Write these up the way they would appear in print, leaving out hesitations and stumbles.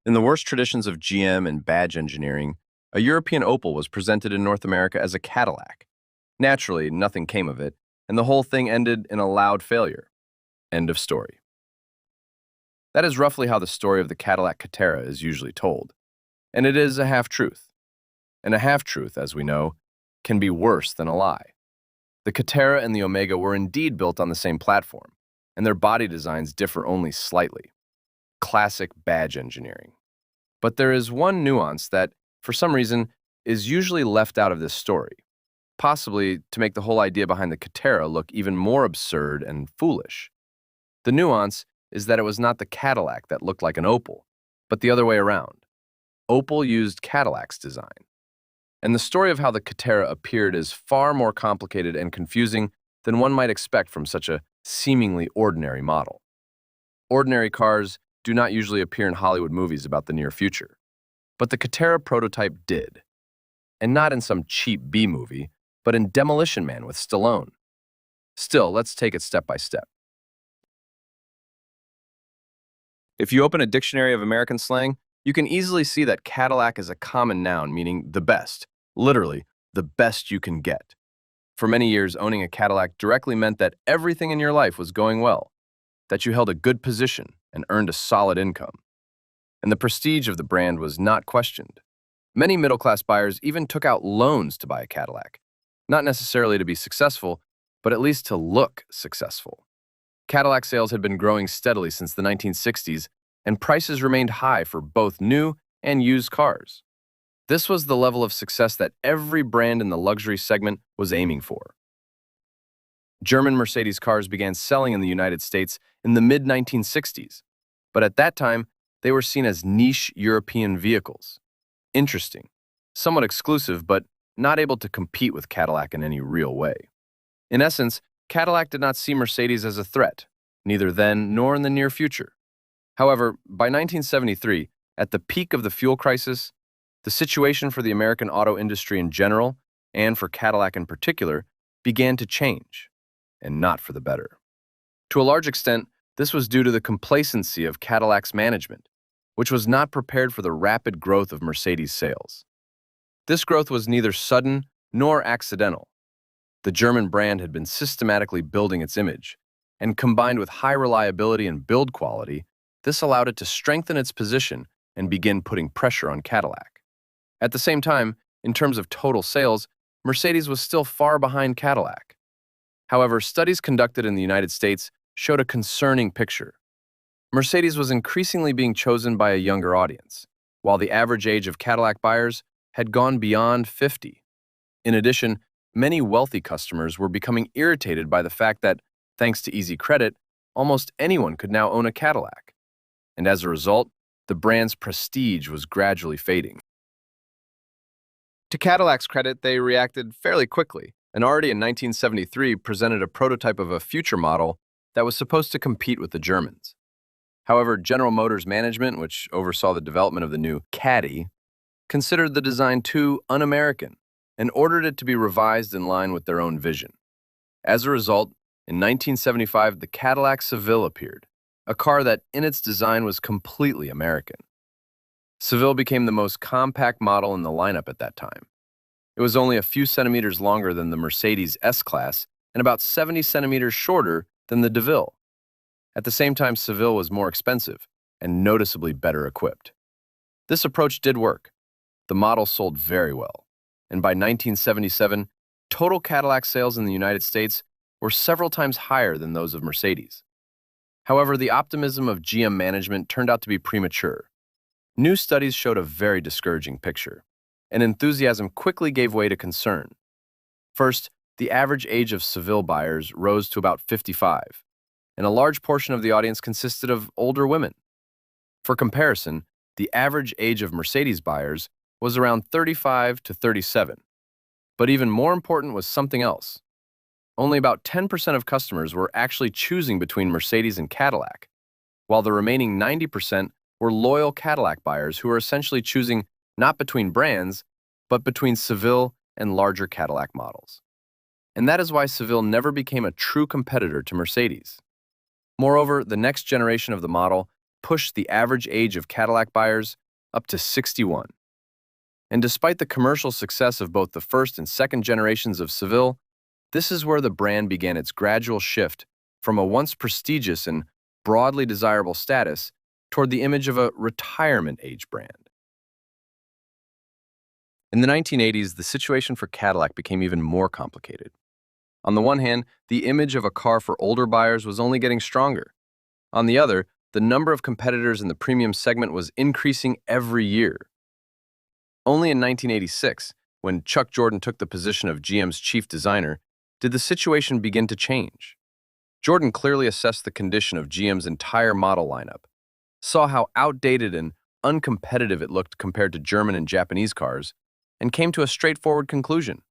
In the worst traditions of GM and badge engineering, a European Opel was presented in North America as a Cadillac. Naturally, nothing came of it, and the whole thing ended in a loud failure. End of story. That is roughly how the story of the Cadillac Catera is usually told, and it is a half-truth. And a half-truth, as we know, can be worse than a lie. The Catera and the Omega were indeed built on the same platform, and their body designs differ only slightly. Classic badge engineering. But there is one nuance that, for some reason, is usually left out of this story, possibly to make the whole idea behind the Catera look even more absurd and foolish. The nuance is that it was not the Cadillac that looked like an Opel, but the other way around. Opel used Cadillac's design. And the story of how the Catera appeared is far more complicated and confusing than one might expect from such a seemingly ordinary model. Ordinary cars do not usually appear in Hollywood movies about the near future, but the Catera prototype did. And not in some cheap B movie, but in Demolition Man with Stallone. Still, let's take it step by step. If you open a dictionary of American slang, you can easily see that Cadillac is a common noun meaning the best, literally, the best you can get. For many years, owning a Cadillac directly meant that everything in your life was going well, that you held a good position and earned a solid income. And the prestige of the brand was not questioned. Many middle-class buyers even took out loans to buy a Cadillac, not necessarily to be successful, but at least to look successful. Cadillac sales had been growing steadily since the 1960s, and prices remained high for both new and used cars. This was the level of success that every brand in the luxury segment was aiming for. German Mercedes cars began selling in the United States in the mid-1960s, but at that time, they were seen as niche European vehicles. Interesting, somewhat exclusive, but not able to compete with Cadillac in any real way. In essence, Cadillac did not see Mercedes as a threat, neither then nor in the near future. However, by 1973, at the peak of the fuel crisis, the situation for the American auto industry in general, and for Cadillac in particular, began to change, and not for the better. To a large extent, this was due to the complacency of Cadillac's management, which was not prepared for the rapid growth of Mercedes sales. This growth was neither sudden nor accidental. The German brand had been systematically building its image, and combined with high reliability and build quality, this allowed it to strengthen its position and begin putting pressure on Cadillac. At the same time, in terms of total sales, Mercedes was still far behind Cadillac. However, studies conducted in the United States showed a concerning picture. Mercedes was increasingly being chosen by a younger audience, while the average age of Cadillac buyers had gone beyond 50. In addition, many wealthy customers were becoming irritated by the fact that, thanks to easy credit, almost anyone could now own a Cadillac. And as a result, the brand's prestige was gradually fading. To Cadillac's credit, they reacted fairly quickly, and already in 1973 presented a prototype of a future model that was supposed to compete with the Germans. However, General Motors management, which oversaw the development of the new Caddy, considered the design too un-American and ordered it to be revised in line with their own vision. As a result, in 1975, the Cadillac Seville appeared, a car that in its design was completely American. Seville became the most compact model in the lineup at that time. It was only a few centimeters longer than the Mercedes S-Class and about 70 centimeters shorter than the DeVille. At the same time, Seville was more expensive and noticeably better equipped. This approach did work. The model sold very well, and by 1977, total Cadillac sales in the United States were several times higher than those of Mercedes. However, the optimism of GM management turned out to be premature. New studies showed a very discouraging picture, and enthusiasm quickly gave way to concern. First, the average age of Seville buyers rose to about 55, and a large portion of the audience consisted of older women. For comparison, the average age of Mercedes buyers was around 35 to 37. But even more important was something else. Only about 10% of customers were actually choosing between Mercedes and Cadillac, while the remaining 90% were loyal Cadillac buyers who were essentially choosing not between brands, but between Seville and larger Cadillac models. And that is why Seville never became a true competitor to Mercedes. Moreover, the next generation of the model pushed the average age of Cadillac buyers up to 61. And despite the commercial success of both the first and second generations of Seville, this is where the brand began its gradual shift from a once prestigious and broadly desirable status toward the image of a retirement age brand. In the 1980s, the situation for Cadillac became even more complicated. On the one hand, the image of a car for older buyers was only getting stronger. On the other, the number of competitors in the premium segment was increasing every year. Only in 1986, when Chuck Jordan took the position of GM's chief designer, did the situation begin to change. Jordan clearly assessed the condition of GM's entire model lineup, saw how outdated and uncompetitive it looked compared to German and Japanese cars, and came to a straightforward conclusion.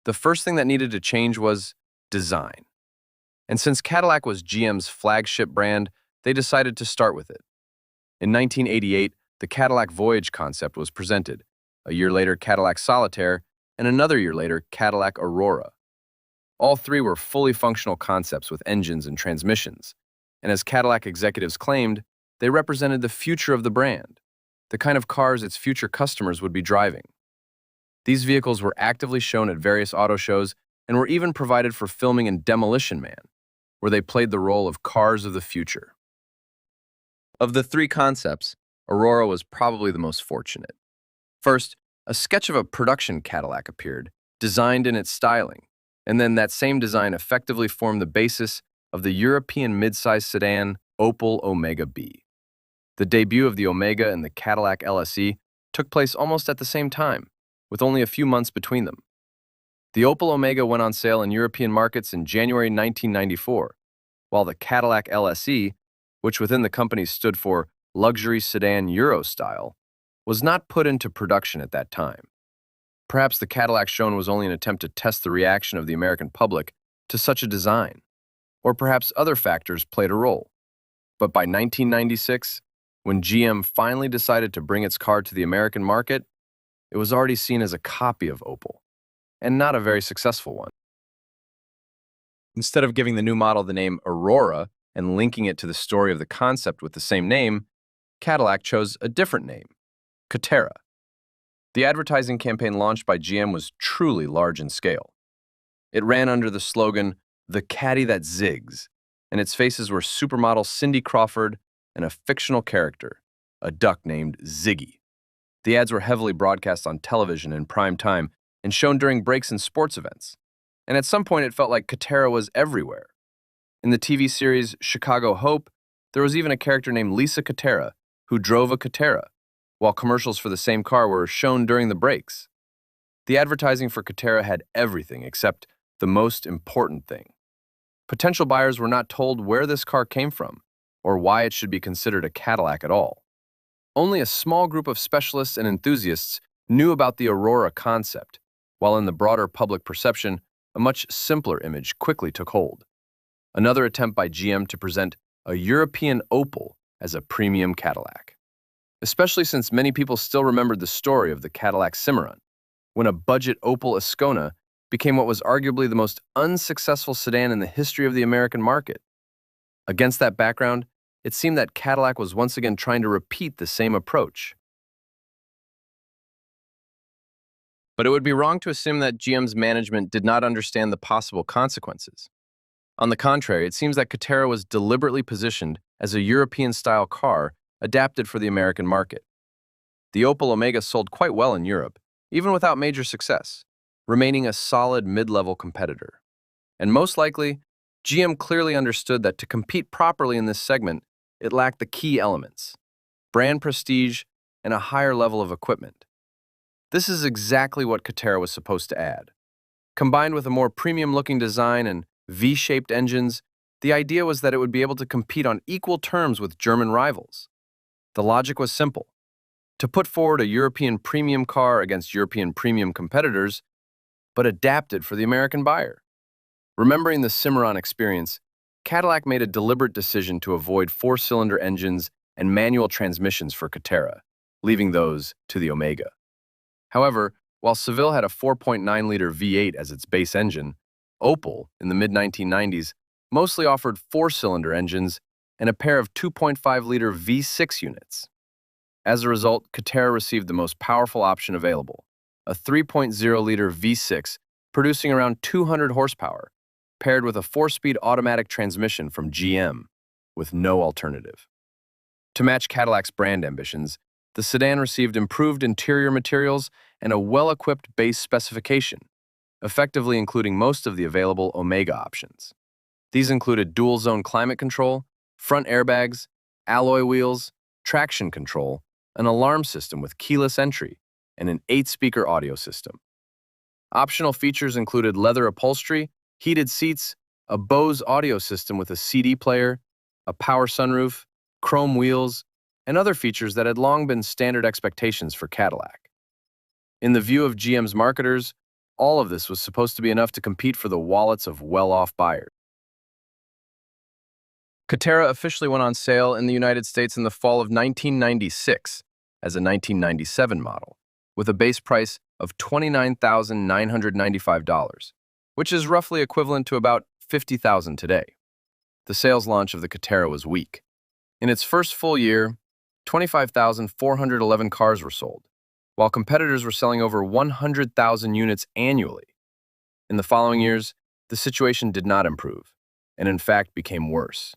The first thing that needed to change was design. And since Cadillac was GM's flagship brand, they decided to start with it. In 1988, the Cadillac Voyage concept was presented. A year later, Cadillac Solitaire, and another year later, Cadillac Aurora. All three were fully functional concepts with engines and transmissions, and as Cadillac executives claimed, they represented the future of the brand, the kind of cars its future customers would be driving. These vehicles were actively shown at various auto shows and were even provided for filming in Demolition Man, where they played the role of cars of the future. Of the three concepts, Aurora was probably the most fortunate. First, a sketch of a production Cadillac appeared, designed in its styling, and then that same design effectively formed the basis of the European midsize sedan Opel Omega B. The debut of the Omega and the Cadillac LSE took place almost at the same time, with only a few months between them. The Opel Omega went on sale in European markets in January 1994, while the Cadillac LSE, which within the company stood for Luxury Sedan Euro Style, was not put into production at that time. Perhaps the Cadillac shown was only an attempt to test the reaction of the American public to such a design, or perhaps other factors played a role. But by 1996, when GM finally decided to bring its car to the American market, it was already seen as a copy of Opel, and not a very successful one. Instead of giving the new model the name Aurora and linking it to the story of the concept with the same name, Cadillac chose a different name, Catera. The advertising campaign launched by GM was truly large in scale. It ran under the slogan, "The Caddy That Zigs," and its faces were supermodel Cindy Crawford and a fictional character, a duck named Ziggy. The ads were heavily broadcast on television in prime time and shown during breaks in sports events. And at some point, it felt like Catera was everywhere. In the TV series Chicago Hope, there was even a character named Lisa Catera who drove a Catera, while commercials for the same car were shown during the breaks. The advertising for Catera had everything except the most important thing. Potential buyers were not told where this car came from or why it should be considered a Cadillac at all. Only a small group of specialists and enthusiasts knew about the Aurora concept, while in the broader public perception, a much simpler image quickly took hold. Another attempt by GM to present a European Opel as a premium Cadillac. Especially since many people still remembered the story of the Cadillac Cimarron, when a budget Opel Ascona became what was arguably the most unsuccessful sedan in the history of the American market. Against that background, it seemed that Cadillac was once again trying to repeat the same approach. But it would be wrong to assume that GM's management did not understand the possible consequences. On the contrary, it seems that Catera was deliberately positioned as a European-style car adapted for the American market. The Opel Omega sold quite well in Europe, even without major success, remaining a solid mid-level competitor. And most likely, GM clearly understood that to compete properly in this segment, it lacked the key elements: brand prestige and a higher level of equipment. This is exactly what Catera was supposed to add. Combined with a more premium-looking design and V-shaped engines, the idea was that it would be able to compete on equal terms with German rivals. The logic was simple: to put forward a European premium car against European premium competitors, but adapted for the American buyer. Remembering the Cimarron experience, Cadillac made a deliberate decision to avoid four-cylinder engines and manual transmissions for Catera, leaving those to the Omega. However, while Seville had a 4.9-liter V8 as its base engine, Opel, in the mid-1990s, mostly offered four-cylinder engines and a pair of 2.5-liter V6 units. As a result, Catera received the most powerful option available, a 3.0-liter V6 producing around 200 horsepower, paired with a 4-speed automatic transmission from GM, with no alternative. To match Cadillac's brand ambitions, the sedan received improved interior materials and a well-equipped base specification, effectively including most of the available Omega options. These included dual-zone climate control, front airbags, alloy wheels, traction control, an alarm system with keyless entry, and an 8-speaker audio system. Optional features included leather upholstery, heated seats, a Bose audio system with a CD player, a power sunroof, chrome wheels, and other features that had long been standard expectations for Cadillac. In the view of GM's marketers, all of this was supposed to be enough to compete for the wallets of well-off buyers. Catera officially went on sale in the United States in the fall of 1996 as a 1997 model, with a base price of $29,995, which is roughly equivalent to about $50,000 today. The sales launch of the Catera was weak. In its first full year, 25,411 cars were sold, while competitors were selling over 100,000 units annually. In the following years, the situation did not improve, and in fact became worse.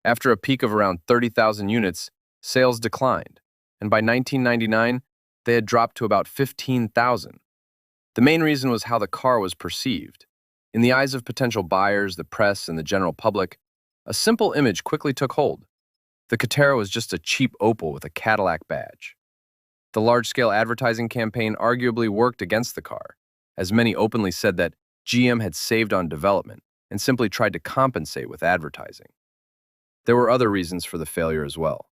After a peak of around 30,000 units, sales declined, and by 1999, they had dropped to about 15,000. The main reason was how the car was perceived. In the eyes of potential buyers, the press, and the general public, a simple image quickly took hold. The Catera was just a cheap Opel with a Cadillac badge. The large-scale advertising campaign arguably worked against the car, as many openly said that GM had saved on development and simply tried to compensate with advertising. There were other reasons for the failure as well.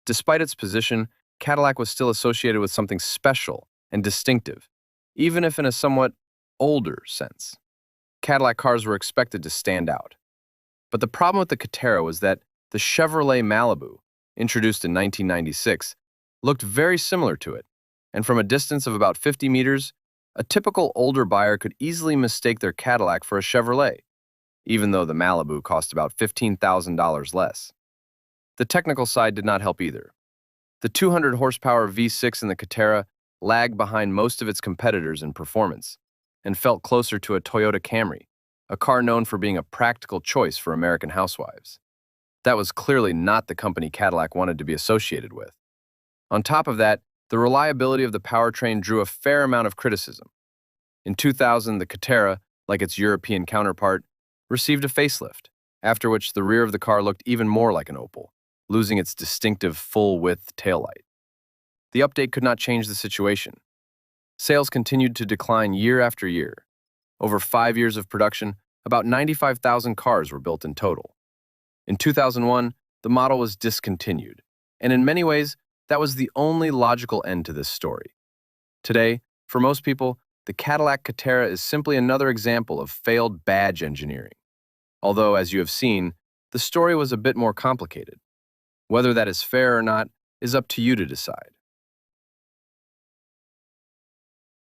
Despite its position, Cadillac was still associated with something special and distinctive, even if in a somewhat older sense. Cadillac cars were expected to stand out. But the problem with the Catera was that the Chevrolet Malibu, introduced in 1996, looked very similar to it, and from a distance of about 50 meters, a typical older buyer could easily mistake their Cadillac for a Chevrolet, even though the Malibu cost about $15,000 less. The technical side did not help either. The 200 horsepower V6 in the Catera lagged behind most of its competitors in performance and felt closer to a Toyota Camry, a car known for being a practical choice for American housewives. That was clearly not the company Cadillac wanted to be associated with. On top of that, the reliability of the powertrain drew a fair amount of criticism. In 2000, the Catera, like its European counterpart, received a facelift, after which the rear of the car looked even more like an Opel, losing its distinctive full-width taillight. The update could not change the situation. Sales continued to decline year after year. Over 5 years of production, about 95,000 cars were built in total. In 2001, the model was discontinued, and in many ways, that was the only logical end to this story. Today, for most people, the Cadillac Catera is simply another example of failed badge engineering. Although, as you have seen, the story was a bit more complicated. Whether that is fair or not is up to you to decide.